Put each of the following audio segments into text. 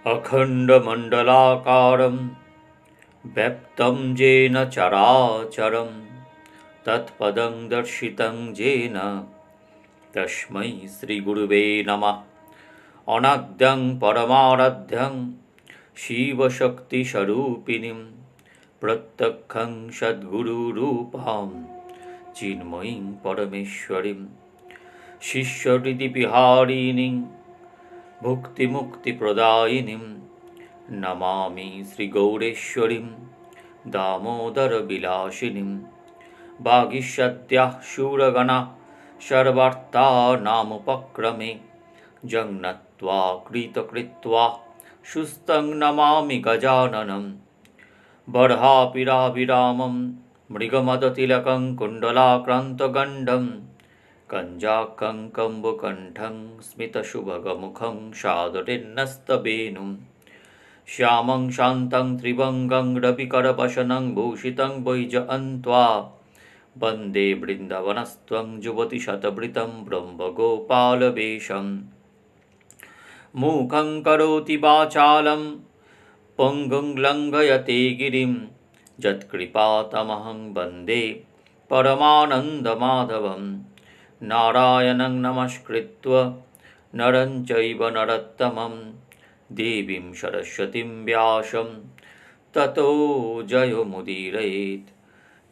अखण्डमण्डलाकारं व्याप्तं येन चराचरं तत्पदं दर्शितं येन तस्मै श्रीगुरुवे नमः। अनाद्यं परमाराध्यं शिवशक्तिस्वरूपिणीं प्रत्यक्षं सद्गुरुरूपां चिन्मयीं परमेश्वरीं शिष्यहृदिविहारिणीं भुक्तिमुक्तिप्रदायिनीं नमामि श्रीगौरेश्वरीं दामोदरविलासिनीं। वागीषद्याः शूरगणाः सर्वार्थानामुपक्रमे यं नत्वा कृतकृत्वा सुस्तं नमामि गजाननं। बर्हापीडाभिरामं मृगमदतिलकं कुण्डलाक्रान्तगण्डं कञ्जाकं कम्बुकण्ठं स्मितसुभगमुखं सादरेन्नस्तवेणुं श्यामं शान्तं त्रिभङ्गं रविकरवसनं भूषितं वैजयन्त्वा वन्दे वृन्दावनस्त्वं युवतिशतवृतं ब्रह्मगोपालवेषं। मूकं करोति वाचालं पङ्गुं लङ्घयते गिरिं यत्कृपातमहं वन्दे परमानन्दमाधवं। नारायणं नमस्कृत्य नरं चैव नरोत्तमं देवीं सरस्वतीं व्यासं ततो जयमुदीरयेत्।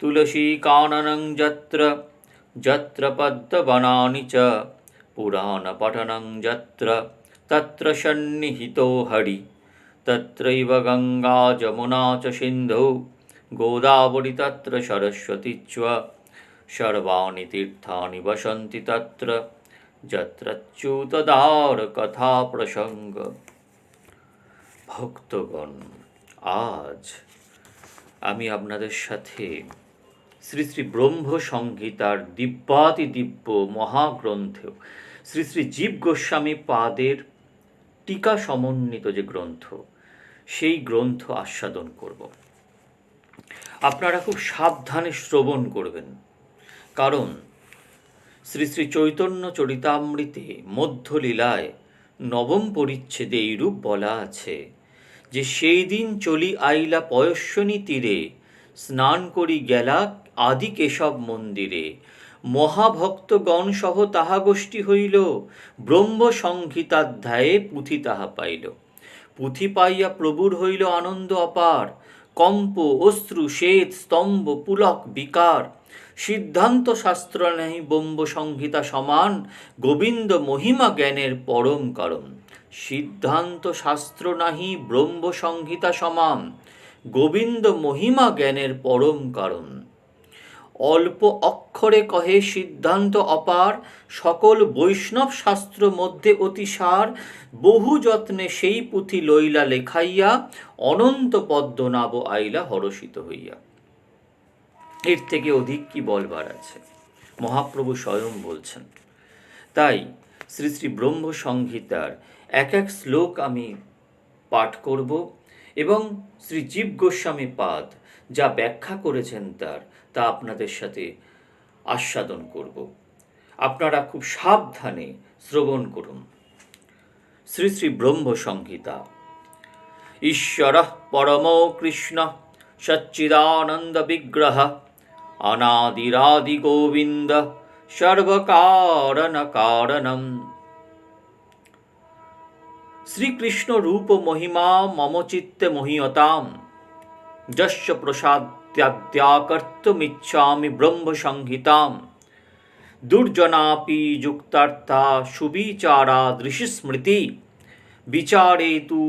तुलसीकाननं यत्र यत्र पद्मवनानि च पुराणपठनं यत्र तत्र सन्निहितो हरि। तत्रैव गङ्गा जमुना च सिन्धौ गोदावरी तत्र सरस्वती च सर्वाणि तीर्थानि वसन्ति तत्र যত্রচ্যুতদারকথা প্রসঙ্গ। ভক্তগণ, আজ আমি আপনাদের সাথে শ্রী শ্রী ব্রহ্ম সংহিতার দিব্যাতি দিব্য মহাগ্রন্থ শ্রী শ্রী জীব গোস্বামী পাদের টিকা সমন্বিত যে গ্রন্থ, সেই গ্রন্থ আস্বাদন করব। আপনারা খুব সাবধানে শ্রবণ করবেন, কারণ শ্রী শ্রী চৈতন্য চরিতামৃতে মধ্যলীলায় নবম পরিচ্ছেদে এইরূপ বলা আছে যে সেই দিন চলি আইলা পয়স্বিনী তীরে স্নান করি গেলা আদি কেশব মন্দিরে মহাভক্তগণ সহ তাহা গোষ্ঠী হইল ব্রহ্ম সংহিতাধ্যায়ে পুঁথি তাহা পাইল। পুঁথি পাইয়া প্রভুর হইল আনন্দ অপার, কম্প অশ্রু শ্বেত স্তম্ভ পুলক বিকার। সিদ্ধান্ত শাস্ত্র নেই ব্রহ্ম সংহিতা সমান, গোবিন্দ মহিমা জ্ঞানের পরম কারণ। সিদ্ধান্ত শাস্ত্র নাহি ব্রহ্ম সংহিতা সমান, গোবিন্দ মহিমা জ্ঞানের পরম কারণ। অল্প অক্ষরে কহে সিদ্ধান্ত অপার, সকল বৈষ্ণব শাস্ত্র মধ্যে অতিসার। বহু যত্নে সেই পুঁথি লইলা লেখাইয়া, অনন্ত পদ্মনাভ আইলা হরষিত হইয়া। এর থেকে অধিক কি বলবার আছে? মহাপ্রভু স্বয়ং বলছেন। তাই শ্রী শ্রী ব্রহ্ম সংহিতার এক এক শ্লোক আমি পাঠ করব এবং শ্রী জীব গোস্বামী পাদ যা ব্যাখ্যা করেছেন তা আপনাদের সাথে আস্বাদন করব। আপনারা খুব সাবধানে শ্রবণ করুন। শ্রী শ্রী ব্রহ্ম সংহিতা। ঈশ্বরঃ পরমো কৃষ্ণ সচ্চিদানন্দ বিগ্রহ অনাদিরাদি গোবিন্দ সর্বকারণ কারণম। শ্রীকৃষ্ণ রূপ মহিমা মম চিত্তে মহীয়তাম, যস্য প্রসাদ্যাকর্তুমিচ্ছামি ব্রহ্ম সংহিতাম। দুর্জনাপি যুক্তার্থা সুবিচারা দৃশি স্মৃতি, বিচারে তু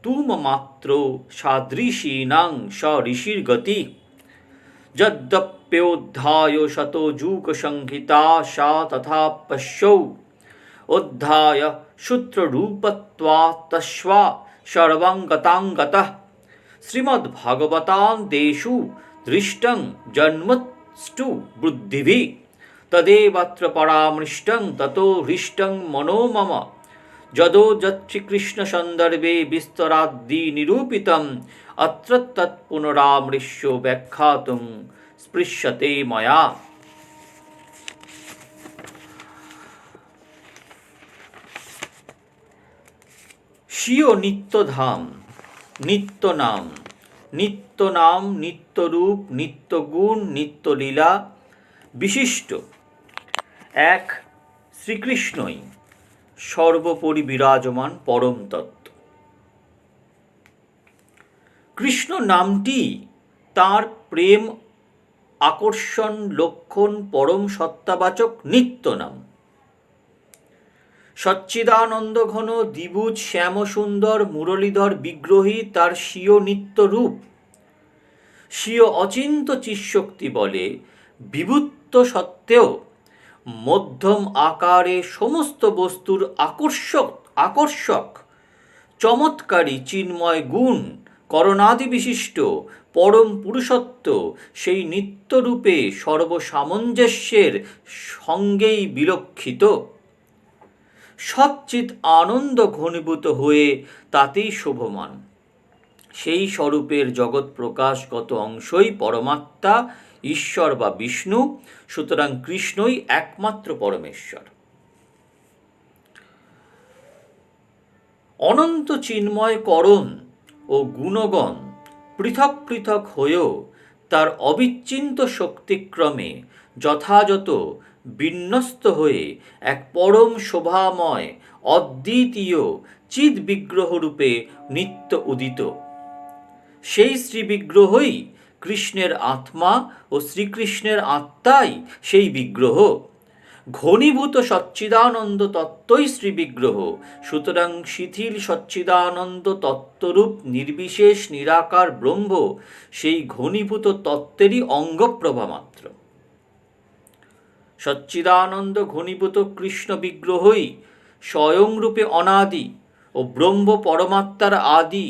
তুম মাত্র সাদৃশীনাং স ঋষির গতি। যদ্যপ্যোধ্যায় শতো যুগ সংহিতা সা তথা পশ্যৌ, অধ্যায় সূত্ররূপত্বাৎ তস্বা সর্বাঙ্গতাঙ্গতঃ। শ্রীমদ্ভাগবতান্তেষু দৃষ্টং জন্মস্তু বুদ্ধিভিঃ, তদেবত্র পরামৃষ্টং ততো হৃষ্টং মনো মম। যদো যৎশ্রীকৃষ্ণ সন্দর্ভে বিস্তরাদ্দি নিরূপিতম, অত্র তৎপুনরামৃশ্য ব্যাখ্যাতুং স্পৃশ্যতে ময়া। স্বীয় নিত্যধাম, নিত্যনাম, নিত্যনাম, নিত্যরূপ, নিত্যগুণ, নিত্যলীলা বিশিষ্ট এক শ্রীকৃষ্ণই সর্বোপরি বিরাজমান পরম তত্ত্ব। কৃষ্ণ নামটি তাঁর প্রেম, আকর্ষণ, লক্ষণ, পরম সত্তাবাচক নিত্য নাম। সচ্চিদানন্দ ঘন দ্বিভুজ শ্যামসুন্দর মুরলীধর বিগ্রহী তার স্বীয় নিত্য রূপ। স্বীয় অচিন্ত চিৎশক্তি বলে বিভূত সত্ত্বেও মধ্যম আকারে সমস্ত বস্তুর আকর্ষক চমৎকারী চিন্ময় গুণ করণাদি বিশিষ্ট পরম পুরুষত্ব সেই নিত্যরূপে সর্বসামঞ্জস্যের সঙ্গেই বিলক্ষিত। সচ্চিৎ আনন্দ ঘনীভূত হয়ে তাতেই শোভমান। সেই স্বরূপের জগৎ প্রকাশগত অংশই পরমাত্মা, ঈশ্বর বা বিষ্ণু। সুতরাং কৃষ্ণই একমাত্র পরমেশ্বর। অনন্ত চিন্ময় করণ ও গুণগণ পৃথক পৃথক হয়েও তার অবিচ্ছিন্ন শক্তিক্রমে যথাযথ বিন্যস্ত হয়ে এক পরম শোভাময় অদ্বিতীয় চিৎ বিগ্রহরূপে নিত্য উদিত। সেই শ্রীবিগ্রহই কৃষ্ণের আত্মা ও শ্রীকৃষ্ণের আত্মাই সেই বিগ্রহ। ঘনীভূত সচ্চিদানন্দ তত্ত্বই শ্রীবিগ্রহ। সুতরাং শিথিল সচ্চিদানন্দ তত্ত্বরূপ নির্বিশেষ নিরাকার ব্রহ্ম সেই ঘনীভূত তত্ত্বেরই অঙ্গপ্রভা মাত্র। সচ্চিদানন্দ ঘনীভূত কৃষ্ণ বিগ্রহই স্বয়ংরূপে অনাদি ও ব্রহ্ম পরমাত্মার আদি।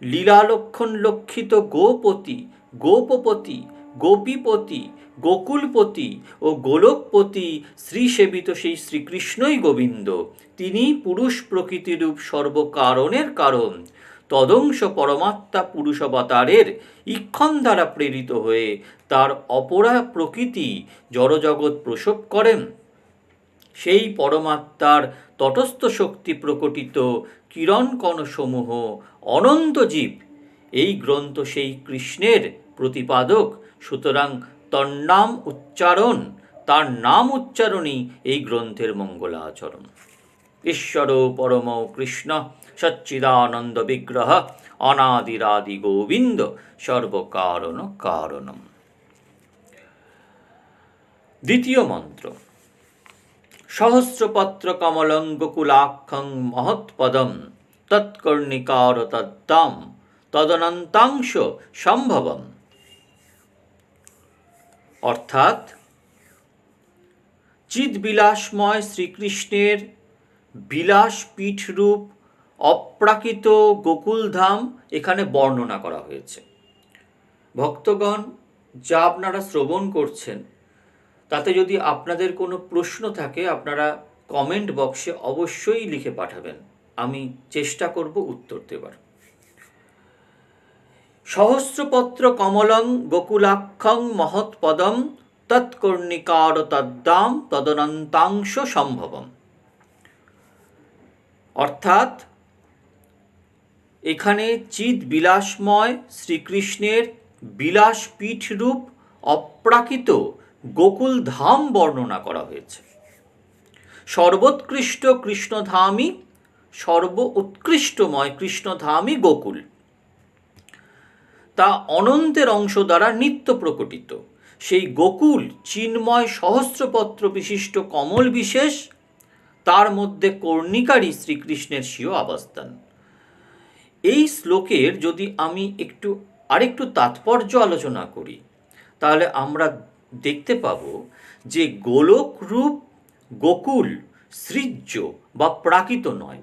লীলালক্ষণ লক্ষিত গোপতি, গোপপতি, গোপীপতি, গোকুলপতি ও গোলকপতি শ্রীসেবিত সেই শ্রীকৃষ্ণই গোবিন্দ। তিনি পুরুষ প্রকৃতিরূপ সর্বকারণের কারণ। তদংশ পরমাত্মা পুরুষাবতারের ইক্ষণ দ্বারা প্রেরিত হয়ে তার অপরা প্রকৃতি জড়জগৎ প্রসব করেন। সেই পরমাত্মার তটস্থ শক্তি প্রকটিত কিরণকণসমূহ অনন্ত জীব। এই গ্রন্থ সেই কৃষ্ণের প্রতিপাদক। সুতরাং তার নাম উচ্চারণই এই গ্রন্থের মঙ্গলাচরণ। ঈশ্বর পরম কৃষ্ণ সচ্চিদানন্দ বিগ্রহ অনাদিরাদি গোবিন্দ সর্বকারণ কারণম। দ্বিতীয় মন্ত্র। সহস্রপত্র কমলং গোকুলাক্ষং মহৎপদম তৎকর্ণিকার তদ্দাম তদনন্তাংশ সম্ভবম। অর্থাৎ চিৎবিলাসময় শ্রীকৃষ্ণের বিলাসপীঠ রূপ অপ্রাকৃত গোকুলধাম এখানে বর্ণনা করা হয়েছে। ভক্তগণ, যা আপনারা শ্রবণ করছেন তাতে যদি আপনাদের কোনো প্রশ্ন থাকে আপনারা কমেন্ট বক্সে অবশ্যই লিখে পাঠাবেন, আমি চেষ্টা করব উত্তর দেবার। সহস্রপত্র কমলং গোকুলাক্ষং মহৎপদম তৎকর্ণিকার তদ্দাম তদনন্তাংশ সম্ভবম। অর্থাৎ এখানে চিৎ বিলাসময় শ্রীকৃষ্ণের বিলাসপীঠ রূপ অপ্রাকৃত গোকুল ধাম বর্ণনা করা হয়েছে। সর্বোৎকৃষ্ট কৃষ্ণধামই উৎকৃষ্টময় কৃষ্ণধামই গোকুল। তা অনন্তের অংশ দ্বারা নিত্য প্রকটিত। সেই গোকুল চিন্ময় সহস্রপত্র বিশিষ্ট কমল বিশেষ, তার মধ্যে কর্ণিকারই শ্রীকৃষ্ণের স্বীয় অবস্থান। এই শ্লোকের যদি আমি আরেকটু তাৎপর্য আলোচনা করি তাহলে আমরা দেখতে পাব যে গোলক রূপ গোকুল সৃজ্য বা প্রাকৃত নয়।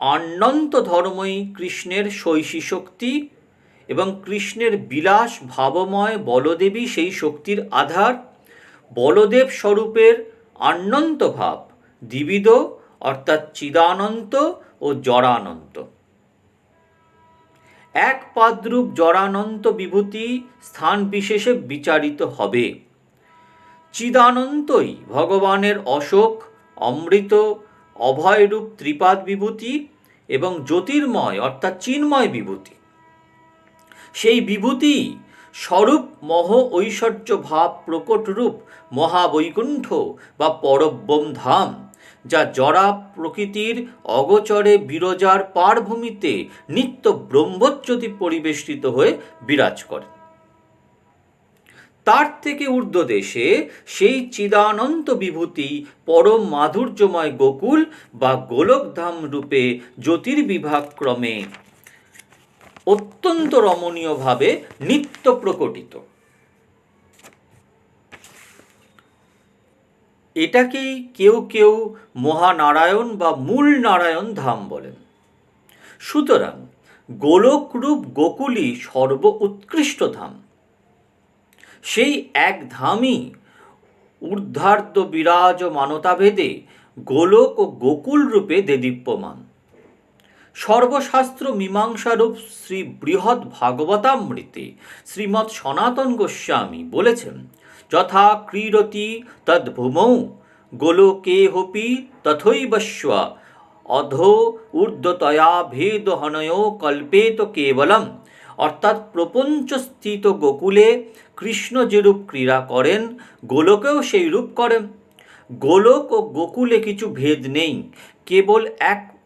অনন্ত ধর্মই কৃষ্ণের শৈশী শক্তি এবং কৃষ্ণের বিলাস ভাবময় বলদেবী সেই শক্তির আধার। বলদেব স্বরূপের অনন্ত ভাব দ্বিবিধ, অর্থাৎ চিদানন্ত ও জড়ানন্ত। এক পাদরূপ জড়ানন্ত বিভূতি স্থান বিশেষে বিচারিত হবে। চিদানন্তই ভগবানের অশোক, অমৃত, অভয়রূপ ত্রিপাদ বিভূতি এবং জ্যোতির্ময় অর্থাৎ চিন্ময় বিভূতি। সেই বিভূতি স্বরূপ মহ ঐশ্বর্য ভাব প্রকট রূপ মহাবৈকুণ্ঠ বা পরব্রহ্ম ধাম, যা জরা প্রকৃতির অগোচরে বিরজার পারভূমিতে নিত্য ব্রহ্মজ্যোতি পরিবেষ্টিত হয়ে বিরাজ করে। তার থেকে ঊর্ধ্বদেশে সেই চিদানন্ত বিভূতি পরম মাধুর্যময় গোকুল বা গোলকধাম রূপে জ্যোতির্বিভাগ ক্রমে অত্যন্ত রমণীয়ভাবে নিত্য প্রকটিত। এটাকেই কেউ কেউ মহানারায়ণ বা মূল নারায়ণ ধাম বলেন। সুতরাং গোলকরূপ গোকুলই সর্ব উৎকৃষ্ট ধাম। সেই এক ধামই ঊর্ধ্বার্ধ বিরাজমানতাভেদে গোলক ও গোকুল রূপে দেদীপ্যমান। সর্বশাস্ত্র মীমাংসারূপ শ্রী বৃহৎ ভাগবতামৃতে শ্রীমৎ সনাতন গোস্বামী বলেছেন, যথা ক্রীড়তি তদ্ভূমৌ গোলোকেহপি তথৈবস্ব অধো ঊর্ধ্বতয়া ভেদহনয়ো কল্পেত কেবলম। অর্থাৎ প্রপঞ্চস্থিত গোকুলে কৃষ্ণ যেরূপ ক্রীড়া করেন, গোলকেও সেই রূপ করেন। গোলক ও গোকুলে কিছু ভেদ নেই, কেবল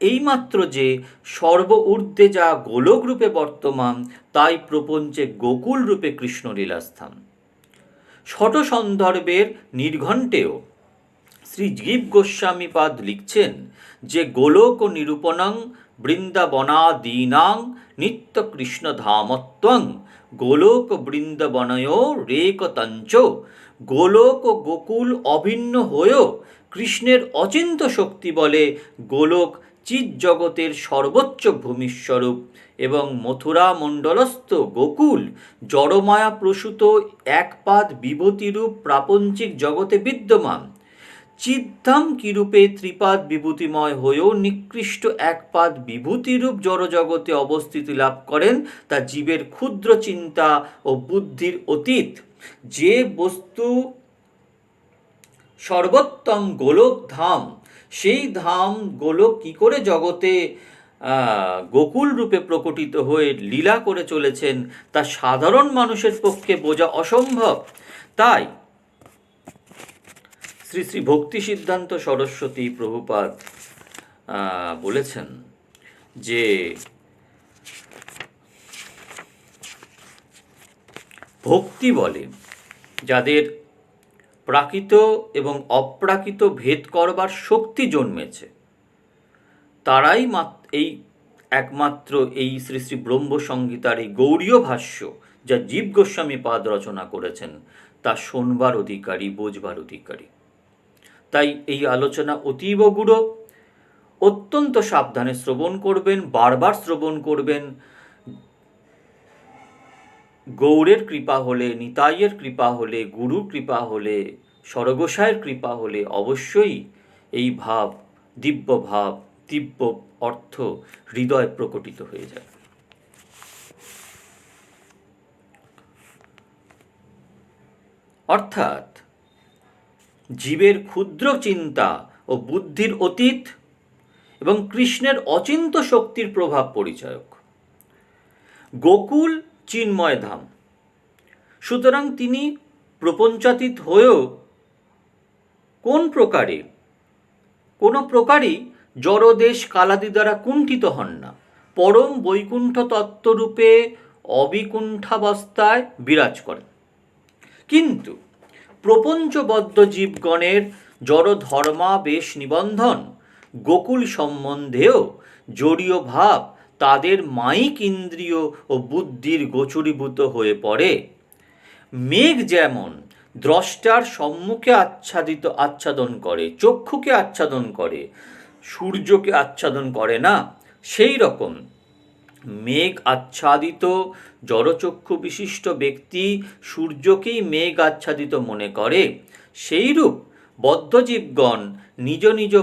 এইমাত্র যে সর্ব ঊর্ধ্বে যা গোলক রূপে বর্তমান, তাই প্রপঞ্চে গোকুল রূপে কৃষ্ণলীলাস্থান। ষট সন্দর্ভের নির্ঘণ্টেও শ্রী জীব গোস্বামীপাদ লিখছেন যে গোলক ও নিরূপণং বৃন্দাবনাদীনাং নিত্য কৃষ্ণধামত্বং গোলক বৃন্দাবনয় রেকতঞ্চ। গোলক ও গোকুল অভিন্ন হয়েও কৃষ্ণের অচিন্ত শক্তি বলে গোলক চিৎ জগতের সর্বোচ্চ ভূমিস্বরূপ এবং মথুরা মণ্ডলস্থ গোকুল জড়মায়া প্রসূত একপাদ বিভূতিরূপ প্রাপঞ্চিক জগতে বিদ্যমান। চিদ্ধাম কিরূপে ত্রিপাদ বিভূতিময় হয়েও নিকৃষ্ট একপাদ বিভূতিরূপ জড়জগতে অবস্থিতি লাভ করেন, তা জীবের ক্ষুদ্র চিন্তা ও বুদ্ধির অতীত। যে বস্তু সর্বোত্তম গোলক ধাম, সেই ধাম গোলক কি করে জগতে গোকুল রূপে প্রকটিত হয়ে লীলা করে চলেছেন, তা সাধারণ মানুষের পক্ষে বোঝা অসম্ভব। তাই শ্রী শ্রী ভক্তি সিদ্ধান্ত সরস্বতী প্রভুপাদ বলেছেন যে ভক্তি বলে যাদের প্রাকৃত এবং অপ্রাকৃত ভেদ করবার শক্তি জন্মেছে, তারাই একমাত্র এই শ্রী শ্রী ব্রহ্মসংহিতার এই গৌড়ীয় ভাষ্য যা জীব গোস্বামী পাদ রচনা করেছেন, তা শোনবার অধিকারী, বোঝবার অধিকারী। তাই এই আলোচনা অতীব গূঢ়, অত্যন্ত সাবধানে শ্রবণ করবেন, বারবার শ্রবণ করবেন। গৌড়ের কৃপা হলে, নিতাইয়ের কৃপা হলে, গুরুর কৃপা হলে, স্বরগোসাইয়ের কৃপা হলে অবশ্যই এই ভাব, দিব্য অর্থ হৃদয় প্রকটিত হয়ে যায়। অর্থাৎ জীবের ক্ষুদ্র চিন্তা ও বুদ্ধির অতীত এবং কৃষ্ণের অচিন্ত শক্তির প্রভাব পরিচায়ক। গোকুল চিন্ময় ধাম, সুতরাং তিনি প্রপঞ্চাতীত হয়েও কোনো প্রকারই জড়দেশ কালাদি দ্বারা কুণ্ঠিত হন না। পরম বৈকুণ্ঠ তত্ত্বরূপে অবিকুণ্ঠাবস্থায় বিরাজ করেন। কিন্তু প্রপঞ্চবদ্ধ জীবগণের জড় ধর্মাবেশ নিবন্ধন, গোকুল সম্বন্ধেও জড়ীয় ভাব তাদের মায়িক ইন্দ্রিয় ও বুদ্ধির গোচরীভূত হয়ে পড়ে। মেঘ যেমন দ্রষ্টার সম্মুখে আচ্ছাদন করে, চক্ষুকে আচ্ছাদন করে, সূর্যকে আচ্ছাদন করে না, সেই রকম মেঘ আচ্ছাদিত জড়চক্ষু বিশিষ্ট ব্যক্তি সূর্যকেই মেঘ আচ্ছাদিত মনে করে। সেইরূপ বদ্ধজীবগণ নিজ নিজ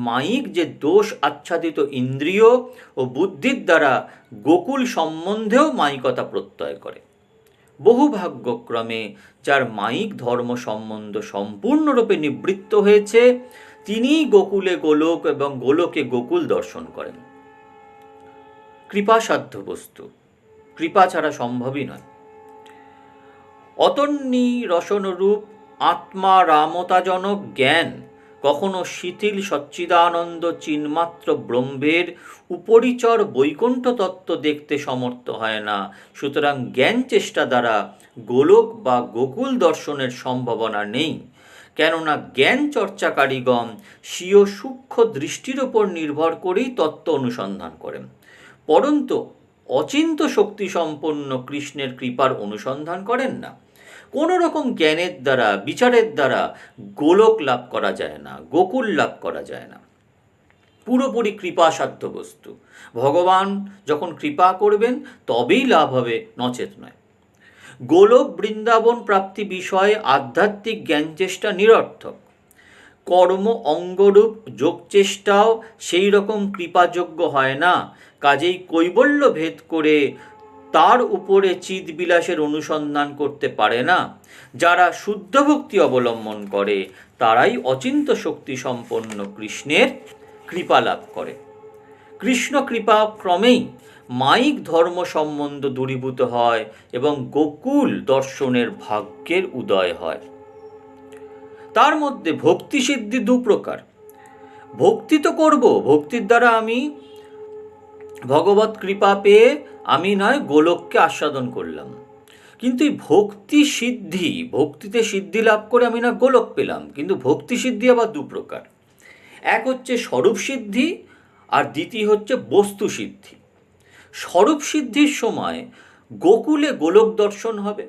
মায়িক যে দোষ আচ্ছাদিত ইন্দ্রিয় ও বুদ্ধির দ্বারা গোকুল সম্বন্ধেও মায়িকতা প্রত্যয় করে। বহু ভাগ্যক্রমে যার মায়িক ধর্ম সম্বন্ধ সম্পূর্ণরূপে নিবৃত্ত হয়েছে, তিনিই গোকুলে গোলক এবং গোলকে গোকুল দর্শন করেন। কৃপাসাধ্য বস্তু, কৃপা ছাড়া সম্ভবই নয়। অতন্নী রসনরূপ আত্মা রামতাজনক জ্ঞান কখনো শিথিল সচ্চিদানন্দ চিন্মাত্র ব্রহ্মের উপরিচর বৈকুণ্ঠ তত্ত্ব দেখতে সমর্থ হয় না। সুতরাং জ্ঞান চেষ্টা দ্বারা গোলক বা গোকুল দর্শনের সম্ভাবনা নেই, কেননা জ্ঞান চর্চাকারীগণ স্বীয় সূক্ষ্ম দৃষ্টির ওপর নির্ভর করেই তত্ত্ব অনুসন্ধান করেন, পরন্তু অচিন্ত শক্তি সম্পন্ন কৃষ্ণের কৃপার অনুসন্ধান করেন না। কোনো রকম জ্ঞানের দ্বারা, বিচারের দ্বারা গোলক লাভ করা যায় না, গোকুল লাভ করা যায় না। পুরোপুরি কৃপাসাধ্য বস্তু। ভগবান যখন কৃপা করবেন তবেই লাভ হবে, নচেত নয়। গোলক বৃন্দাবন প্রাপ্তি বিষয়ে আধ্যাত্মিক জ্ঞান চেষ্টা নিরর্থক। কর্ম অঙ্গরূপ যোগ চেষ্টাও সেই রকম কৃপাযোগ্য হয় না। কাজেই কৈবল্য ভেদ করে তার উপরে চিৎবিলাসের অনুসন্ধান করতে পারে না। যারা শুদ্ধ ভক্তি অবলম্বন করে তারাই অচিন্ত শক্তি সম্পন্ন কৃষ্ণের কৃপা লাভ করে। কৃষ্ণ কৃপা ক্রমেই মায়িক ধর্ম সম্বন্ধ দূরীভূত হয় এবং গোকুল দর্শনের ভাগ্যের উদয় হয়। তার মধ্যে ভক্তি সিদ্ধি দু প্রকার। ভক্তি তো করব, ভক্তির দ্বারা আমি ভগবত কৃপা পেয়ে আমি নয় গোলককে আস্বাদন করলাম, কিন্তু এই ভক্তি সিদ্ধি, ভক্তিতে সিদ্ধি লাভ করে আমি না গোলক পেলাম, কিন্তু ভক্তি সিদ্ধি আবার দু প্রকার। এক হচ্ছে স্বরূপ সিদ্ধি আর দ্বিতীয় হচ্ছে বস্তু সিদ্ধি। স্বরূপ সিদ্ধির সময় গোকুলে গোলক দর্শন হবে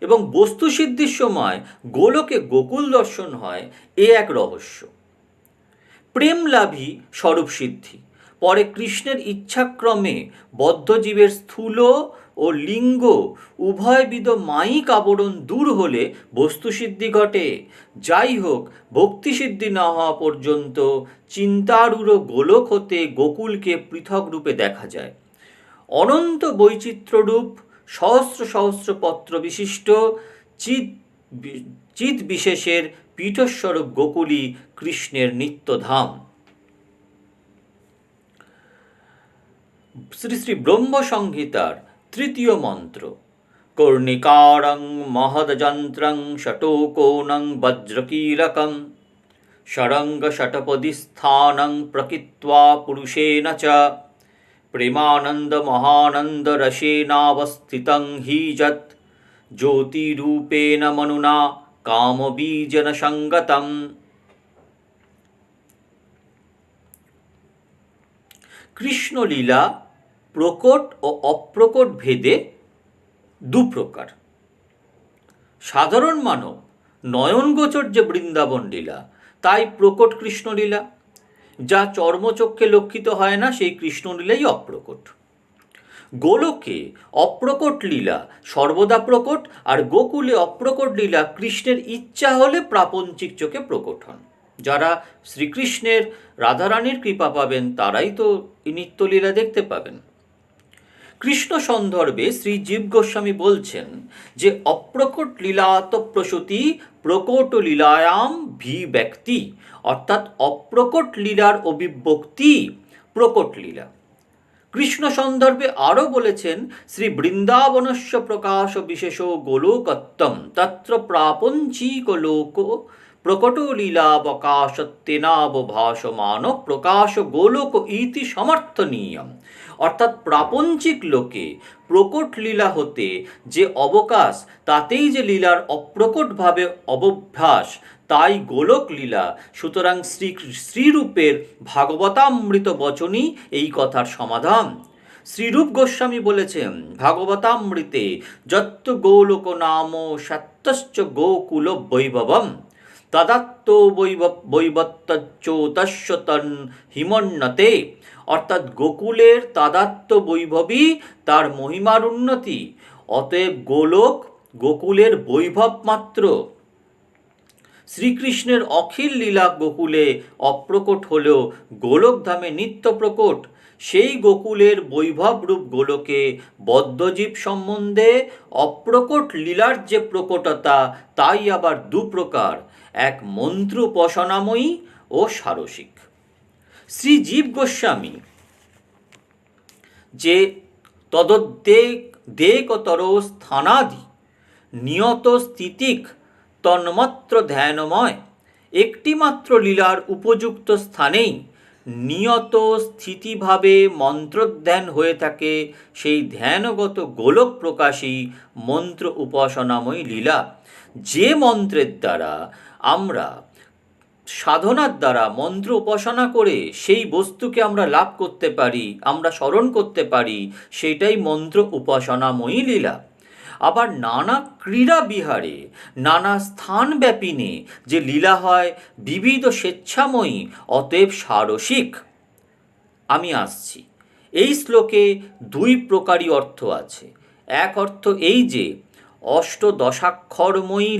এবং বস্তু সিদ্ধির সময় গোলকে গোকুল দর্শন হয়, এ এক রহস্য। প্রেম লাভই স্বরূপ সিদ্ধি। পরে কৃষ্ণের ইচ্ছাক্রমে বদ্ধজীবের স্থূল ও লিঙ্গ উভয়বিধ মায়িক আবরণ দূর হলে বস্তুসিদ্ধি ঘটে। যাই হোক, ভক্তিসিদ্ধি না হওয়া পর্যন্ত চিন্তারূঢ় গোলক হতে গোকুলকে পৃথক রূপে দেখা যায়। অনন্ত বৈচিত্র্যরূপ সহস্র সহস্র পত্র বিশিষ্ট চিৎ বিশেষের পীঠস্বরূপ গোকুলই কৃষ্ণের নিত্যধাম। শ্রী শ্রী ব্রহ্ম সংহিতার তৃতীয় মন্ত্র। কর্ণিকারং মহদযন্ত্রং ষটোকোণং বজ্রকীলকং ষড়ঙ্গ ষটপদি স্থানং প্রকৃত্বা পুরুষেণ চ প্রেমানন্দ মহানন্দ রসেনাবস্থিতং হি যৎ জ্যোতিরূপেণ মনুনা কামবীজন সঙ্গতম। কৃষ্ণলীলা প্রকট ও অপ্রকট ভেদে দু প্রকার। সাধারণ মানব নয়নগোচর যে বৃন্দাবন লীলা তাই প্রকট কৃষ্ণলীলা, যা চর্মচক্ষে লক্ষিত হয় না সেই কৃষ্ণলীলাই অপ্রকট। গোলকে অপ্রকট লীলা সর্বদা প্রকট, আর গোকুলে অপ্রকট লীলা কৃষ্ণের ইচ্ছা হলে প্রাপঞ্চিক চোখে প্রকট হন। যারা শ্রীকৃষ্ণের রাধারানীর কৃপা পাবেন তারাই তো নিত্যলীলা দেখতে পাবেন। কৃষ্ণ সন্দর্ভে শ্রী জীব গোস্বামী বলছেন যে অপ্রকট লীলাত প্রসূতি প্রকট লীলায়াম ভিব্যক্তি, অর্থাৎ অপ্রকট লীলার অভিব্যক্তি প্রকট লীলা। কৃষ্ণ সন্দর্ভে আরও বলেছেন শ্রী বৃন্দাবনস্য প্রকাশ বিশেষ গোলোকত্তম তত্র প্রাপঞ্চিক লোক প্রকট লীলাবকাশত্বেনাবভাসমান প্রকাশ গোলক ইতি সমর্থনীয়ম। অর্থাৎ প্রাপঞ্চিক লোকে প্রকট লীলা হতে যে অবকাশ, তাতেই যে লীলার অপ্রকটভাবে অবভ্যাস, তাই গোলক লীলা। সুতরাং শ্রীরূপের ভাগবতামৃত বচনই এই কথার সমাধান। শ্রীরূপ গোস্বামী বলেছেন ভাগবতামৃতে যত্ত গোলোক নাম সত্যশ্চ গোকুল বৈভবম তদাত্ম বৈবত্তচ্যোতস্য তন হিমন্নতে। অর্থাৎ গোকুলের তাদাত্ম্য বৈভবই তার মহিমার উন্নতি, অতএব গোলক গোকুলের বৈভব মাত্র। শ্রীকৃষ্ণের অখিল লীলা গোকুলে অপ্রকট হলেও গোলকধামে নিত্য প্রকট। সেই গোকুলের বৈভবরূপ গোলকে বদ্ধজীব সম্বন্ধে অপ্রকট লীলার যে প্রকটতা তাই আবার দু প্রকার। এক মন্ত্র উপাসনাময়ী ও সারসিক। শ্রী জীব গোস্বামী যে তদোদ্বেগতর স্থানাদি নিয়ত স্থিতিক তন্মাত্র ধ্যানময়, একটিমাত্র লীলার উপযুক্ত স্থানেই নিয়ত স্থিতিভাবে মন্ত্রধ্যান হয়ে থাকে, সেই ধ্যানগত গোলক প্রকাশী মন্ত্র উপাসনাময়ী লীলা। যে মন্ত্রের দ্বারা আমরা সাধনার দ্বারা মন্ত্র উপাসনা করে সেই বস্তুকে আমরা লাভ করতে পারি, আমরা স্মরণ করতে পারি, সেটাই মন্ত্র উপাসনাময়ী লীলা। আবার নানা ক্রীড়া বিহারে নানা স্থানব্যাপিনে যে লীলা হয় বিবিধ স্বেচ্ছাময়ী, অতএব সারসিক। আমি আসছি। এই শ্লোকে দুই প্রকারই অর্থ আছে। এক অর্থ এই যে অষ্টদশাক্ষরময়ী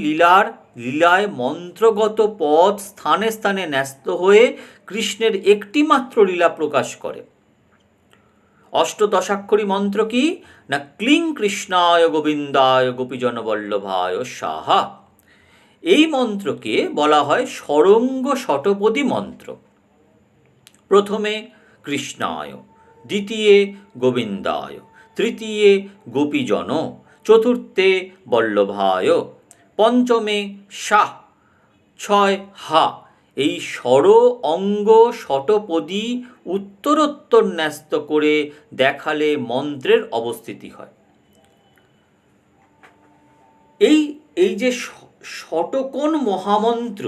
লীলায় মন্ত্রগত পদ স্থানে স্থানে ন্যস্ত হয়ে কৃষ্ণের একটিমাত্র লীলা প্রকাশ করে। অষ্টদশাক্ষরী মন্ত্র কি না, ক্লিং কৃষ্ণায় গোবিন্দায় গোপীজন বল্লভায় সাহা। এই মন্ত্রকে বলা হয় ষড়ঙ্গ শতপদী মন্ত্র। প্রথমে কৃষ্ণায়, দ্বিতীয়ে গোবিন্দায়, তৃতীয়ে গোপীজন, চতুর্থে বল্লভায়, পঞ্চমে শাহ, ছয় হা। এই ষড় অঙ্গ শতপদী উত্তরোত্তর ন্যস্ত করে দেখালে মন্ত্রের অবস্থিতি হয়। এই যে শতকোণ মহামন্ত্র,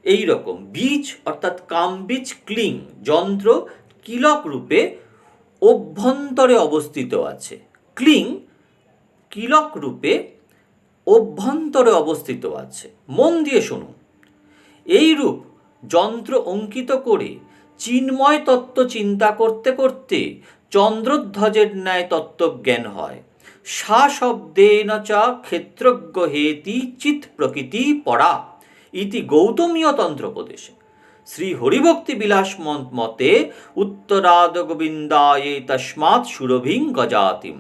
এই রকম বীজ অর্থাৎ কামবীজ ক্লিং যন্ত্র কিলক রূপে অভ্যন্তরে অবস্থিত আছে। ক্লিং কিলক রূপে অভ্যন্তরে অবস্থিত আছে। মন দিয়ে শুনুন। এই রূপ যন্ত্র অঙ্কিত করে চিন্ময় তত্ত্ব চিন্তা করতে করতে চন্দ্রধ্বজের ন্যায় তত্ত্বজ্ঞান হয়। সা শব্দেন চ ক্ষেত্রজ্ঞ হেতি চিৎ প্রকৃতি পড়া ইতি গৌতমীয় তন্ত্রোপদেশে। শ্রী হরিভক্তি বিলাস মতে উত্তরাদ গোবিন্দায়ে তস্মাৎ সুরভিং গজাতিম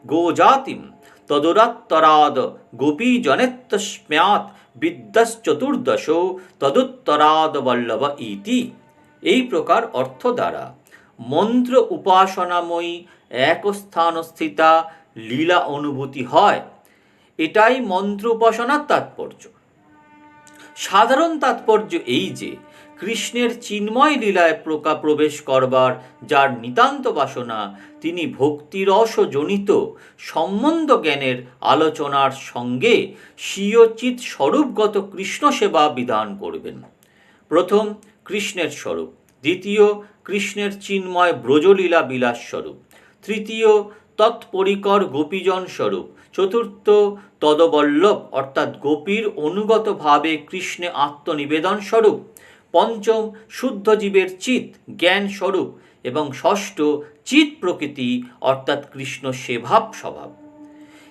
গোজাতিম তদুরাত্তরাদ গোপীজনেত্তস্মাৎ বিদ্যশ্চতুর্দশ তদুত্তরাদ বল্লভ ইতি। এই প্রকার অর্থ দ্বারা মন্ত্র উপাসনাময়ী এক স্থানস্থিতা লীলা অনুভূতি হয়। এটাই মন্ত্র উপাসনার তাৎপর্য। সাধারণ তাৎপর্য এই যে কৃষ্ণের চিন্ময় লীলায় প্রবেশ করবার যার নিতান্ত বাসনা, তিনি ভক্তিরস জনিত সম্বন্ধ জ্ঞানের আলোচনার সঙ্গে স্বীয়চিৎ স্বরূপগত কৃষ্ণ সেবা বিধান করবেন। প্রথম কৃষ্ণের স্বরূপ, দ্বিতীয় কৃষ্ণের চিন্ময় ব্রজলীলা বিলাস স্বরূপ, তৃতীয় তৎপরিকর গোপীজন স্বরূপ, চতুর্থ তদবল্লভ অর্থাৎ গোপীর অনুগত ভাবে কৃষ্ণে আত্মনিবেদন স্বরূপ, পঞ্চম শুদ্ধ জীবের চিৎ জ্ঞান স্বরূপ এবং ষষ্ঠ চিৎ প্রকৃতি অর্থাৎ কৃষ্ণ সেভাব স্বভাব।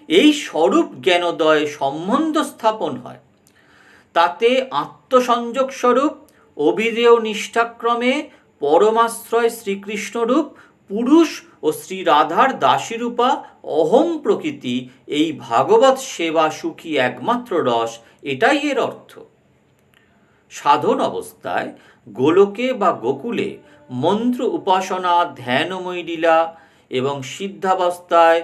এই স্বরূপ জ্ঞানোদয় সম্বন্ধ স্থাপন হয়। তাতে আত্মসংযোগ স্বরূপ অবিদেয় নিষ্ঠাক্রমে পরমাশ্রয় শ্রীকৃষ্ণরূপ পুরুষ ও শ্রী রাধার দাসীরূপা অহং প্রকৃতি, এই ভাগবত সেবা সুখী একমাত্র রস, এটাই এর অর্থ। সাধন অবস্থায় গোলকে বা গোকুলে মন্ত্র উপাসনা ধ্যানময়ী লীলা এবং সিদ্ধাবস্থায়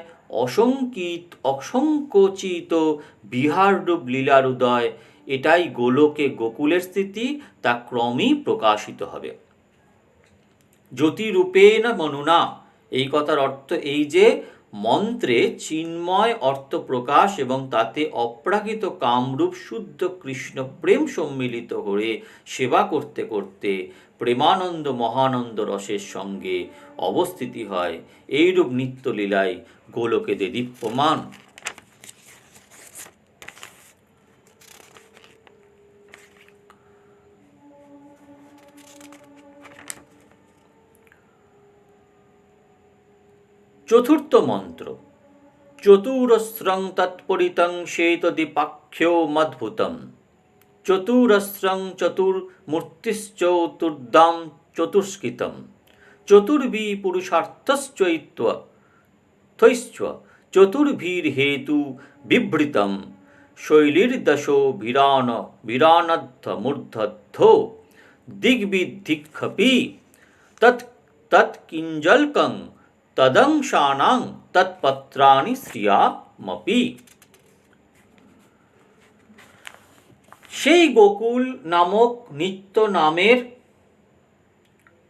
অসংকোচিত বিহাররূপ লীলার উদয়, এটাই গোলকে গোকুলের স্থিতি, তা ক্রমেই প্রকাশিত হবে। জ্যোতিরূপেণ মনুনা, এই কথার অর্থ এই যে মন্ত্রে চিন্ময় অর্থ প্রকাশ এবং তাতে অপ্রাকৃত কামরূপ শুদ্ধ কৃষ্ণ প্রেম সম্মিলিত হয়ে সেবা করতে করতে প্রেমানন্দ মহানন্দ রসের সঙ্গে অবস্থিতি হয়। এইরূপ নিত্যলীলায় গোলকে দেদীপ্যমান। চতুর্থ মন্ত্র চতুরস্রং তৎপরিতং শ্বেতদ্বিপাখ্যো মদ্ভুতম চতুরস্রং চতুর্মূর্তিশ্চতুর্ধাম চতুষ্কৃতম চতুর্ভি পুরুষার্থশ্চৈত্ব চতুর্ভির্হেতু বিভৃতম শৈলীর্দশো ভিরানদ্ধ মূর্ধধ্ব দিগ্বিদিক্ষপি তৎ তৎকিঞ্জলকং তদংশানাং তৎপত্রাণি শ্রিয়ামপি। সেই গোকুল নামক নিত্য নামের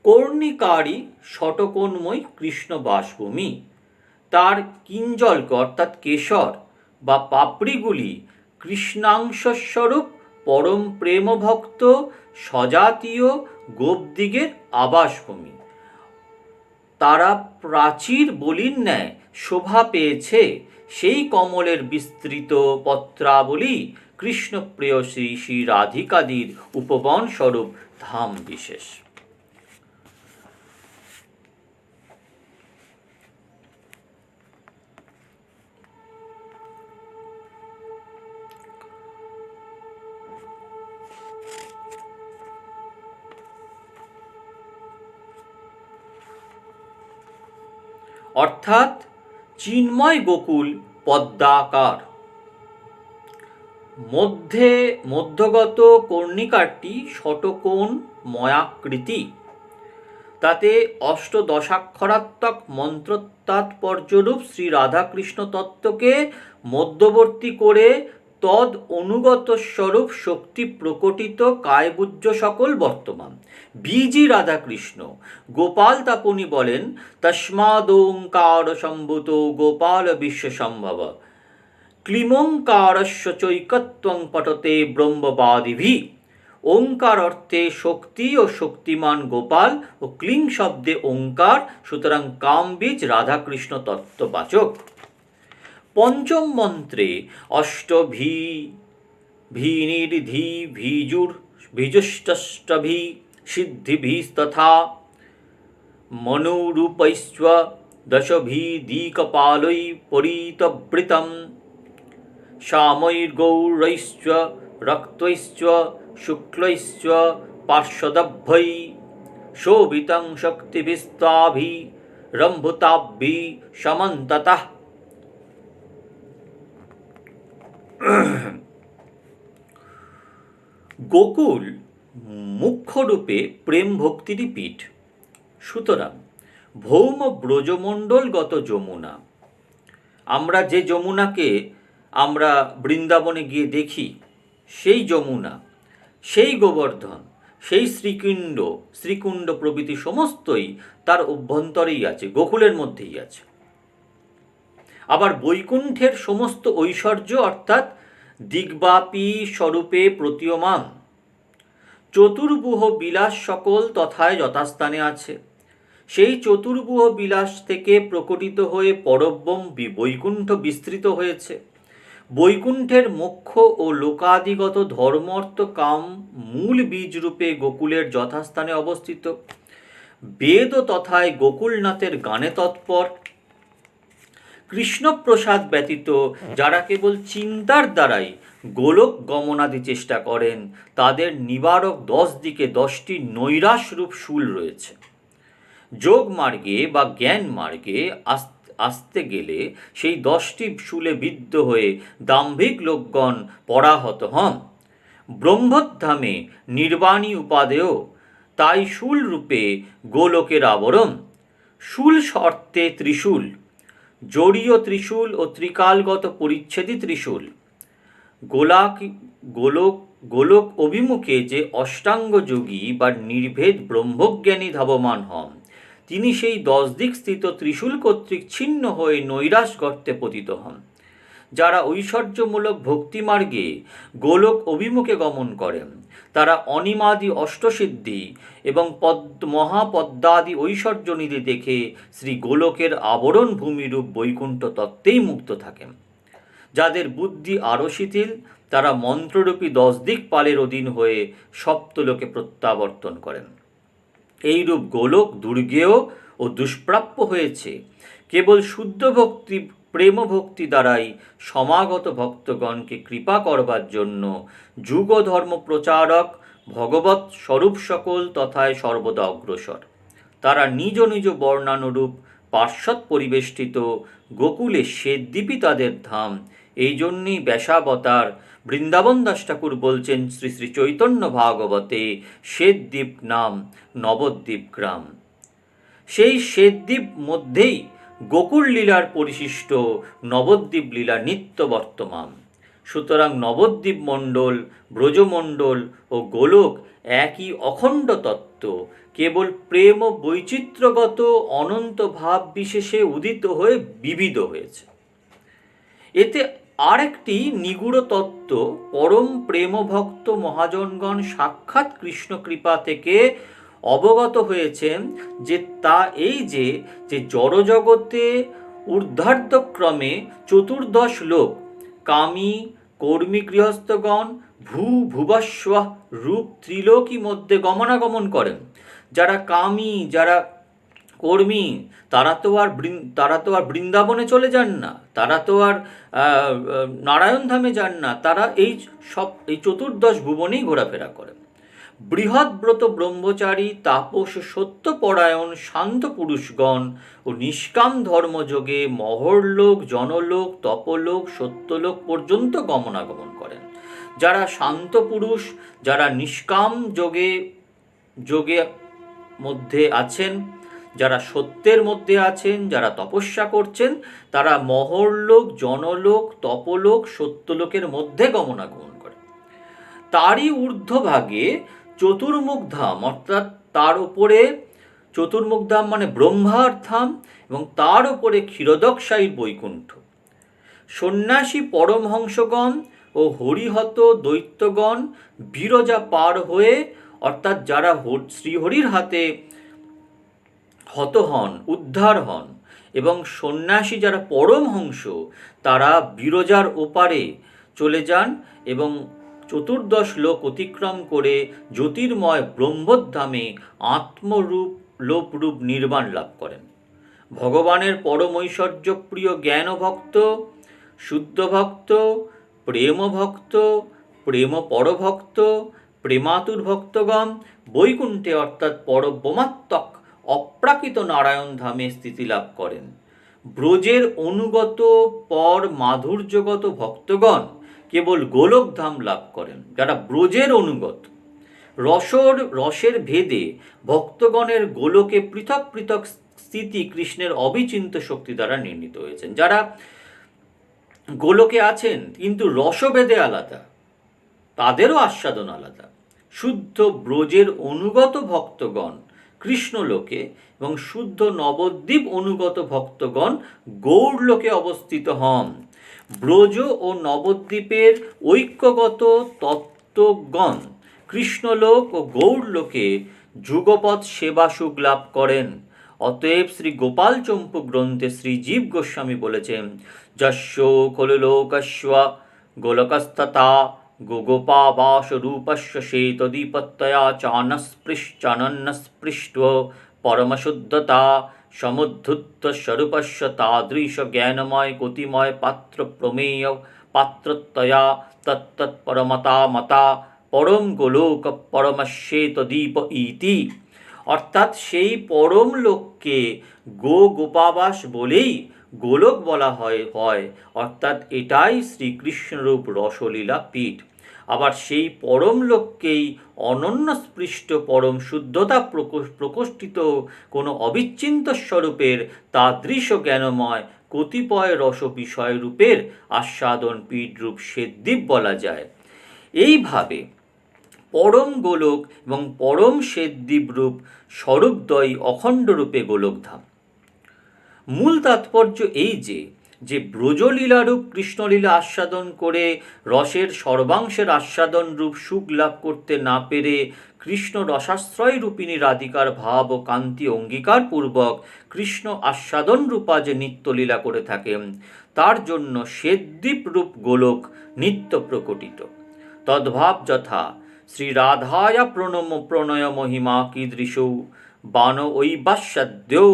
কর্ণিকারী ষটকোণময় কৃষ্ণ বাসভূমি, তার কিঞ্জলক অর্থাৎ কেশর বা পাপড়িগুলি কৃষ্ণাংশস্বরূপ পরম প্রেমভক্ত স্বজাতীয় গোপদিগের আবাসভূমি। তারা প্রাচীর বলির ন্যায় শোভা পেয়েছে। সেই কমলের বিস্তৃত পত্রাবলী কৃষ্ণপ্রিয় শ্রী শ্রী রাধিকাদির উপবন স্বরূপ ধাম বিশেষ। অর্থাৎ চিন্ময় গোকুল পদ্মাকার, মধ্যগত কর্ণিকারটি ষটকোণ ময়াকৃতি। তাতে অষ্টদশাক্ষরাত্মক মন্ত্রতাৎপর্যরূপ শ্রী রাধাকৃষ্ণ তত্ত্বকে মধ্যবর্তী করে তদ অনুগত স্বরূপ শক্তি প্রকটিত কায়গুজ্জ সকল বর্তমান। বিজি রাধাকৃষ্ণ গোপাল তাপনী বলেন, তস্মাদোঙ্কার সম্ভূত গোপাল বিশ্বসম্ভব ক্লিমোঙ্কারস্য চৈকত্বং পটতে ব্রহ্মবাদিভিঃ। ওঙ্কার অর্থে শক্তি ও শক্তিমান গোপাল ও ক্লিং শব্দে ওঙ্কার, সুতরাং কামবীজ রাধাকৃষ্ণ তত্ত্ববাচক। পঞ্চম মন্ত্রে অষ্টভি ভীনির্ধি ভিজুষ্টভি সিদ্ধিভিস্তথা মনুরূপৈশ্চ দশভিদিকপালৈ পরিতবৃতম শ্যামৈর্গৌরৈশ্চ রক্তৈশ্চ শুক্লৈশ্চ পার্শ্বদভ্যৈ শোভিतं শক্তিভিস্তাভিরম্ভুতাভি সমন্ততঃ। গোকুল মুখ্যরূপে প্রেম ভক্তিরই পীঠ। সুতরাং ভৌম ব্রজমণ্ডলগত যমুনা, আমরা যে যমুনাকে আমরা বৃন্দাবনে গিয়ে দেখি, সেই যমুনা, সেই গোবর্ধন, সেই শ্রীকুণ্ড প্রভৃতি সমস্তই তার অভ্যন্তরেই আছে, গোকুলের মধ্যেই আছে। আবার বৈকুণ্ঠের সমস্ত ঐশ্বর্য অর্থাৎ দিগ্ব্যাপী স্বরূপে প্রতীয়মান চতুর্বুহ বিলাস সকল তথায় যথাস্থানে আছে। সেই চতুর্বুহ বিলাস থেকে প্রকটিত হয়ে পরব্রহ্ম বৈকুণ্ঠ বিস্তৃত হয়েছে। বৈকুণ্ঠের মোক্ষ ও লোকাদিগত ধর্ম অর্থ কাম মূল বীজরূপে গোকুলের যথাস্থানে অবস্থিত। বেদ তথায় গোকুলনাথের গানে তৎপর। কৃষ্ণপ্রসাদ ব্যতীত যারা কেবল চিন্তার দ্বারাই গোলক গমনাদি চেষ্টা করেন, তাদের নিবারক 10 দিকে 10টি নৈরাশরূপ শূল রয়েছে। যোগ মার্গে বা জ্ঞান মার্গে আসতে গেলে সেই 10টি শূলে বিদ্ধ হয়ে দাম্ভিক লোকগণ পরাহত হন। ব্রহ্মধামে নির্বাণী উপাদেয়, তাই শূল রূপে গোলকের আবরণ। শূল অর্থে ত্রিশূল, জড়ীয় ত্রিশূল ও ত্রিকালগত পরিচ্ছেদী ত্রিশূল। গোলক অভিমুখে যে অষ্টাঙ্গ যোগী বা নির্ভেদ ব্রহ্মজ্ঞানী ধাবমান হন, তিনি সেই 10 দিক স্থিত ত্রিশূল কর্তৃক ছিন্ন হয়ে নৈরাশ গর্তে পতিত হন। যারা ঐশ্বর্যমূলক ভক্তিমার্গে গোলক অভিমুখে গমন করেন, তারা অনিমাদি অষ্টসিদ্ধি এবং মহাপদ্মাদি ঐশ্বর্যনিধি দেখে শ্রী গোলকের আবরণ ভূমিরূপ বৈকুণ্ঠ তত্ত্বেই মুক্ত থাকেন। যাদের বুদ্ধি আরও শিথিল, তারা মন্ত্ররূপী 10 দিকপালের অধীন হয়ে সপ্তলোকে প্রত্যাবর্তন করেন। এইরূপ গোলক দুর্গেয় ও দুষ্প্রাপ্য হয়েছে কেবল শুদ্ধ ভক্তি প্রেম ভক্তি দ্বারাই সমাগত ভক্তগণকে কৃপা করবার জন্য যুগ ধর্ম প্রচারক ভগবৎ স্বরূপ সকল তথায় সর্বদা অগ্রসর। তারা নিজ নিজ বর্ণানুরূপ পার্শ্বদ পরিবেষ্টিত গোকুলে শ্বেতদ্বীপই তাদের ধাম, এই জন্যই ব্যাসাবতার বৃন্দাবন দাস ঠাকুর বলছেন শ্রী শ্রী চৈতন্য ভাগবতে, শ্বেতদ্বীপ নাম নবদ্বীপ গ্রাম। সেই শ্বেতদ্বীপ মধ্যেই গোকুল লীলার পরিশিষ্ট নবদ্বীপ লীলা নিত্য বর্তমান। সুতরাং নবদ্বীপ মণ্ডল, ব্রজমণ্ডল ও গোলক একই অখণ্ড তত্ত্ব, কেবল প্রেম ও বৈচিত্র্যগত অনন্ত ভাব বিশেষে উদিত হয়ে বিবিধ হয়েছে। এতে আরেকটি নিগূঢ় তত্ত্ব পরম প্রেমভক্ত মহাজনগণ সাক্ষাৎ কৃষ্ণ কৃপা থেকে অবগত হয়েছেন, যে তা এই যে জড়জগতে ঊর্ধ্বার্ধক্রমে চতুর্দশ লোক, কামী, কর্মী গৃহস্থগণ, ভুবস্ব রূপ ত্রিলোকী মধ্যে গমনাগমন করেন। যারা কামী, যারা কর্মী, তারা তো আর বৃন্দাবনে চলে যান না, তারা তো আর নারায়ণ ধামে যান না, তারা এই চতুর্দশ ভুবনেই ঘোরাফেরা করেন। বৃহৎব্রত ব্রহ্মচারী, তাপস, সত্যপরায়ণ, শান্ত পুরুষগণ ও নিষ্কাম ধর্মযোগে মহরলোক, জনলোক, তপলোক, সত্যলোক পর্যন্ত গমনাগমন করেন। যারা শান্ত পুরুষ, যারা নিষ্কাম যোগে মধ্যে আছেন, যারা সত্যের মধ্যে আছেন, যারা তপস্যা করছেন, তারা মহরলোক, জনলোক, তপলোক, সত্যলোকের মধ্যে গমনাগমন করে। তারই ঊর্ধ্বভাগে চতুর্মুখ ধাম, অর্থাৎ তার উপরে চতুর্মুখ ধাম মানে ব্রহ্মার ধাম, এবং তার উপরে ক্ষীরোদকশায়ী বৈকুণ্ঠ। সন্ন্যাসী পরমহংসগণ ও হরিহত দৈত্যগণ বিরজা পার হয়ে, অর্থাৎ যারা শ্রীহরির হাতে হত হন, উদ্ধার হন, এবং সন্ন্যাসী যারা পরমহংস, তারা বিরজার ওপারে চলে যান এবং চতুর্দশ লোক অতিক্রম করে জ্যোতির্ময় ব্রহ্মধামে আত্মরূপ লোপরূপ নির্বাণ লাভ করেন। ভগবানের পরম ঐশ্বর্যপ্রিয় জ্ঞানভক্ত, শুদ্ধ ভক্ত, প্রেম ভক্ত, প্রেম পরভক্ত, প্রেমাতুর ভক্তগণ বৈকুণ্ঠে অর্থাৎ পরব্রহ্মাত্মক অপ্রাকৃত নারায়ণ ধামে স্থিতি লাভ করেন। ব্রজের অনুগত পর মাধুর্যগত ভক্তগণ কেবল গোলকধাম লাভ করেন। যারা ব্রজের অনুগত, রসের ভেদে ভক্তগণের গোলকে পৃথক পৃথক স্থিতি কৃষ্ণের অবিচিন্ত শক্তি দ্বারা নির্ণীত হয়েছেন। যারা গোলকে আছেন কিন্তু রসভেদে আলাদা, তাদেরও আস্বাদন আলাদা। শুদ্ধ ব্রজের অনুগত ভক্তগণ কৃষ্ণলোকে এবং শুদ্ধ নবদ্বীপ অনুগত ভক্তগণ গৌড়লোকে অবস্থিত হন। ব্রজ ও নবদ্বীপের ঐক্যগত তত্ত্বগণ কৃষ্ণলোক ও গৌড়লোকে যুগপৎ সেবা সুখ লাভ করেন। অতএব শ্রী গোপাল চম্পু গ্রন্থে শ্রী জীব গোস্বামী বলেছেন, যস্য খলু লোকস্য গোলকস্তথা গোগোপাবাস রূপস্য শ্বেতদীপত্তয়া চানন্নস্পৃষ্ট পরমশুদ্ধতা সমুদ্ধুত স্বরূপস্য তাদৃশ জ্ঞানময় কোটিময় পাত্র প্রমেয় পাত্রত্বয়া তত্তৎপরমতা মতা পরম গোলোক পরমশ্বেতদীপ ইতি। অর্থাৎ সেই পরম লোককে গোপাবাস বলেই গোলক বলা হয়, অর্থাৎ এটাই শ্রীকৃষ্ণরূপ রসলীলা পীঠ। আবার সেই পরম লোককেই অনন্যস্পৃষ্ট পরম শুদ্ধতা প্রকোষ্ঠিত কোনো অবিচ্ছিন্ন স্বরূপের তাদৃশ জ্ঞানময় কতিপয় রস বিষয় রূপের আস্বাদন পীঠ রূপ শ্বেতদ্বীপ বলা যায়। এইভাবে পরম গোলক এবং পরম শ্বেতদ্বীপ রূপ স্বরূপদ্বয়ী অখণ্ড রূপে গোলকধাম। মূল তাৎপর্য এই যে ব্রজলীলারূপ কৃষ্ণলীলা আস্বাদন করে রসের সর্বাংশের আস্বাদন রূপ সুখ লাভ করতে না পেরে কৃষ্ণ রসাশ্রয় রূপিণী রাধিকার ভাব ও কান্তি অঙ্গীকার পূর্বক কৃষ্ণ আস্বাদন রূপা যে নিত্যলীলা করে থাকেন, তার জন্য শ্বেতদ্বীপ রূপ গোলক নিত্য প্রকটিত। তদ্ভাব যথা শ্রী রাধায়া প্রণয় মহিমা কীদৃশৌ বান ঐবাস্যাদ্যৌ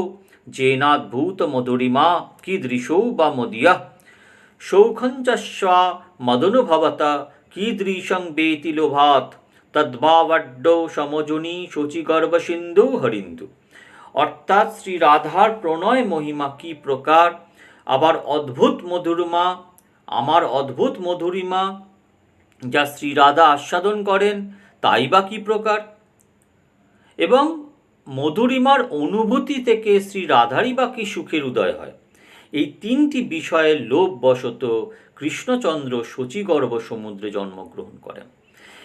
যেনাদ্ভূত মধুরিমা কীদৃশৌ বা মদিয়া সৌখঞ্চস্বা মদনুভবতা কীদৃশং বেতি লোভাত তদ্ভাবাড্ডৌ সমজনী শচীগর্ভ সিন্ধু হরিন্দু। অর্থাৎ শ্রী রাধার প্রণয় মহিমা কি প্রকার, আবার অদ্ভুত মধুরিমা আমার অদ্ভুত মধুরিমা যা শ্রী রাধা আস্বাদন করেন তাই বা কী প্রকার, এবং মধুরিমার অনুভূতি থেকে শ্রী রাধারই বা কী সুখের উদয় হয়। এই তিনটি বিষয়ের লোভবশত কৃষ্ণচন্দ্র শচীগর্ভ সমুদ্রে জন্মগ্রহণ করেন।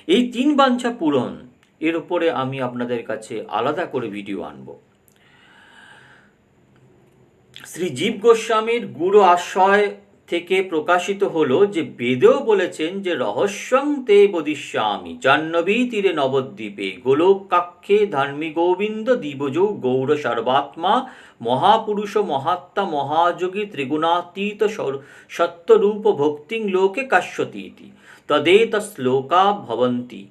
এই তিন বাঞ্ছা পূরণ, এর উপরে আমি আপনাদের কাছে আলাদা করে ভিডিও আনব। শ্রী জীব গোস্বামীর গুরু আশ্রয় থেকে প্রকাশিত হলো যে বেদেও বলেছেন যে রহস্যং তে বদিষ্যামি জাহ্নবী তীরে নবদ্বীপে গোলোকাক্ষে ধর্মী গোবিন্দ দিবজৌ গৌর সর্বাত্মা মহাপুরুষ মহাত্মা মহাযোগী ত্রিগুণাতীত সত্যরূপ ভক্তিং লোকে কাশ্যতীতি তদেত শ্লোকা ভবন্তি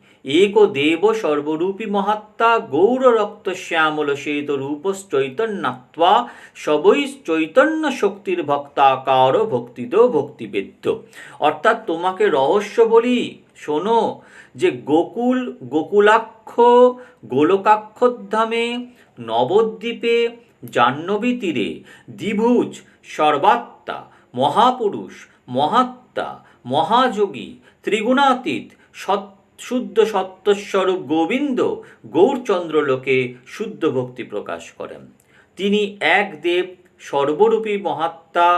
এক দেব সর্বরূপী মহাত্মা গৌর রক্ত শ্যামল শ্বেত রূপশ্চৈতন্যত্বা সবৈ চৈতন্য শক্তির ভক্তাকার ভক্তিদ ভক্তিবেদ্য। অর্থাৎ তোমাকে রহস্য বলি, শোনো, যে গোকুলাক্ষ গোলকাক্ষধামে নবদ্বীপে জাহ্নবী তীরে দ্বিভুজ সর্বাত্মা মহাপুরুষ মহাত্মা মহাযোগী ত্রিগুণাতীত শুদ্ধ সত্যস্বরূপ গোবিন্দ গৌরচন্দ্রলোকে শুদ্ধ ভক্তি প্রকাশ করেন। তিনি এক দেব সর্বরূপী মহাত্মা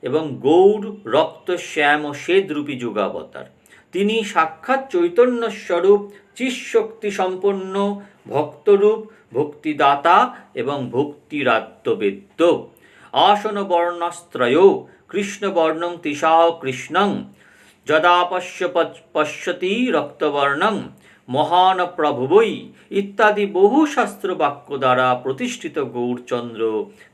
এবং গৌর রক্ত শ্যাম ও শ্বেতরূপী যুগাবতার। তিনি সাক্ষাৎ চৈতন্য স্বরূপ চিৎশক্তি সম্পন্ন ভক্তরূপ ভক্তিদাতা এবং ভক্তিরাদ্যবেদ্য। আসন বর্ণস্ত্রয় কৃষ্ণবর্ণং তিসাহ কৃষ্ণং যদা পশ্যতি রক্তবর্ণং মহান প্রভুবৈ ইত্যাদি বহু শাস্ত্র বাক্য দ্বারা প্রতিষ্ঠিত গৌরচন্দ্র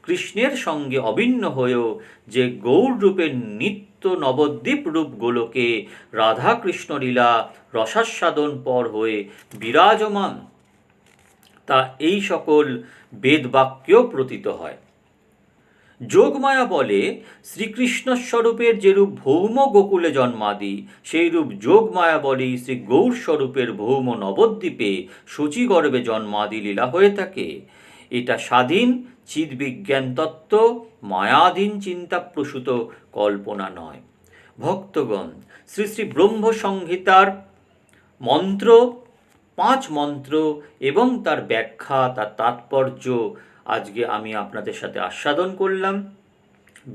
কৃষ্ণের সঙ্গে অভিন্ন হয়েও যে গৌর রূপের নিত্য নবদ্বীপ রূপ গোলকে রাধাকৃষ্ণ লীলা রসাস্বাদন পর হয়ে বিরাজমান, তা এই সকল বেদবাক্যেও প্রতীত হয়। যোগমায়া বলে শ্রীকৃষ্ণ স্বরূপের যেরূপ ভৌম গোকুলে জন্মাদি, সেই রূপ যোগমায়া বলে শ্রী গৌর স্বরূপের ভৌম নবদ্বীপে শচীগর্ভে জন্মাদি লীলা হয়ে থাকে। এটা স্বাধীন চিদ্বিজ্ঞান তত্ত্ব, মায়াধীন চিন্তাপ্রসূত কল্পনা নয়। ভক্তগণ, শ্রী শ্রী ব্রহ্ম সংহিতার মন্ত্র 5 মন্ত্র এবং তার ব্যাখ্যা, তার তাৎপর্য আজকে আমি আপনাদের সাথে আস্বাদন করলাম।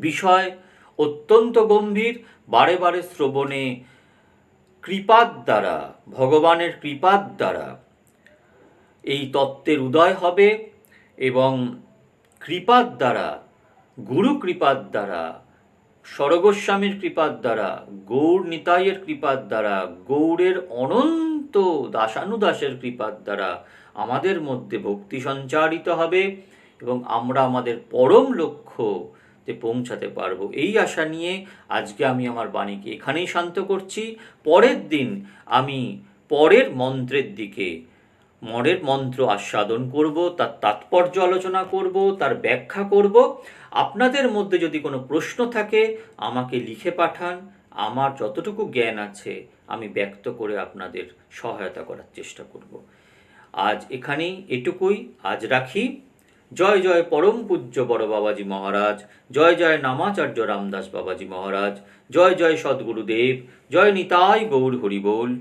বিষয় অত্যন্ত গম্ভীর, বারে বারে শ্রবণে কৃপার দ্বারা, ভগবানের কৃপার দ্বারা এই তত্ত্বের উদয় হবে এবং কৃপার দ্বারা, গুরু কৃপার দ্বারা, স্বরগোস্বামীর কৃপার দ্বারা, গৌর নিতাইয়ের কৃপার দ্বারা, গৌরের অনন্ত দাসানুদাসের কৃপার দ্বারা আমাদের মধ্যে ভক্তি সঞ্চারিত হবে এবং আমরা আমাদের পরম লক্ষ্যতে পৌঁছাতে পারব। এই আশা নিয়ে আজকে আমি আমার বাণীকে এখানেই শান্ত করছি। পরের দিন আমি পরের মন্ত্রের দিকে মন্ত্র আস্বাদন করব, তার তাৎপর্য আলোচনা করব, তার ব্যাখ্যা করব। আপনাদের মধ্যে যদি কোনো প্রশ্ন থাকে আমাকে লিখে পাঠান, আমার যতটুকু জ্ঞান আছে আমি ব্যক্ত করে আপনাদের সহায়তা করার চেষ্টা করব। আজ এখানেই এটুকুই, আজ রাখি। জয় জয় পরম পূজ্য বড় বাবাজি মহারাজ, জয় জয় নামাচার্য রামদাস বাবাজি মহারাজ, জয় জয় সদ্গুরুদেব, জয় নিতাই গৌর হরিবোল।